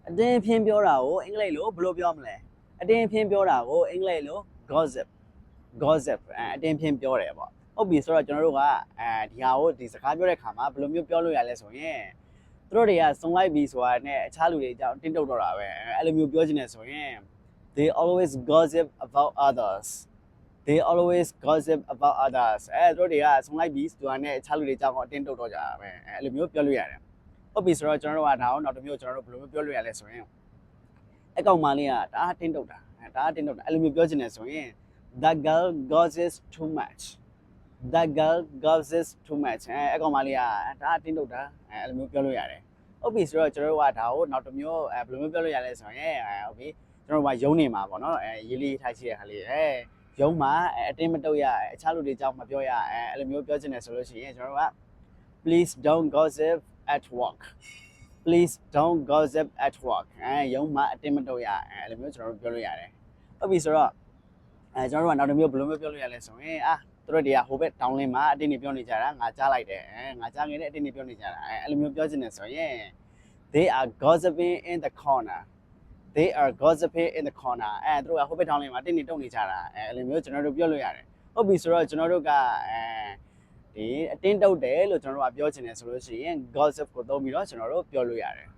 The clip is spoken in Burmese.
အတင်းဖြင်းပြောတာကိုအင်္ဂလိပ်လိုဘယ်လိုပြောမလဲအတင်းဖြင်းပြောတာကိုအင်္ဂလိပ်လို gossip အတင်းဖြင်းပြောတယ်ပေါ့ဟုတ်ပြီဆိုတော့ကျွန်တော်တို့ကဒီဟာကိုဒီစကားပြောတဲ့ခါမှာဘယ်လိုမျိုးပြောလို့ရလဲဆိုရင်သူတို့တွေကစုံလိုက်ပြီဆိုတာနဲ့အခြားလူတွေအကြောင်းတင်းတုတ်တော့တာပဲအဲ့လိုမျိုးပြောချင်တယ်ဆိုရင် they always gossip about others they always gossip about others သူတို့တွေကစုံလိုက်ပြီဆိုတာနဲ့အခြားလူတွေအကြောင်းကိုအတင်းတုတ်တော့ကြတာပဲအဲ့လိုမျိုးပြောလို့ရတယ်ဟုတ်ပြီဆိုတော့ကျွန်တော်တို့ကဒါအောင်နောက်တစ်မျိုးကျွန်တော်တို့ဘယ်လိုမျိုးပြောလို့ရလဲဆိုရင်အကောင်မလေးကဒါတင်းတုတ်တာအဲ့လိုမျိုးပြောချင်တယ်ဆိုရင် that girl gossips too much that girl gossips too much အကောင်မလေးကဒါတင်းတုတ်တာအဲ့လိုမျိုးပြောလို့ရတယ်ဟုတ်ပြီဆိုတော့ကျွန်တော်တို့ကဒါကိုနောက်တစ်မျိုးဘယ်လိုမျိုးပြောလို့ရလဲဆိုရင်ဟုတ်ပြီကျွန်တော်တို့ကယုံနေမှာပေါ့နော်ရေးလေးထားရှိတဲ့ခါလေးယုံမှာအတင်းမတုတ်ရအခြားလူတွေကြောင့်မပြောရအဲ့လိုမျိုးပြောချင်တယ်ဆိုလို့ရှိရင်ကျွန်တော်တို့က please don't gossip at work please don't gossip at work ယုံမှာအတင်းမတုတ်ရအဲ့လိုမျိုးကျွန်တော်တို့ပြောလို့ရတယ်ဟုတ်ပြီဆိုတော့ကျွန်တော်တို့ကနောက်တစ်မျိုးဘယ်လိုမျိုးပြောလို့ရလဲဆိုရင်သူတို့တွေကဟိုဘက် down lane မှာအတင်းနေပြောနေကြတာငါကြားလိုက်တယ်ငါကြားငယ်နဲ့အတင်းနေပြောနေကြတာအဲ့လိုမျိုးပြောချင်တယ်ဆိုရင် they are gossiping in the corner they are gossiping in the corner သူတို့ကဟိုဘက် down lane မှာအတင်းနေတုတ်နေကြတာအဲ့လိုမျိုးကျွန်တော်တို့ပြောလို့ရတယ်ဟုတ်ပြီဆိုတော့ကျွန်တော်တို့ကဒီအတင်းတုတ်တယ်လို့ကျွန်တော်တို့ကပြောချင်တယ်ဆိုလို့ရှိရင် gossip ကိုသုံးပြီးတော့ကျွန်တော်တို့ပြောလို့ရတယ်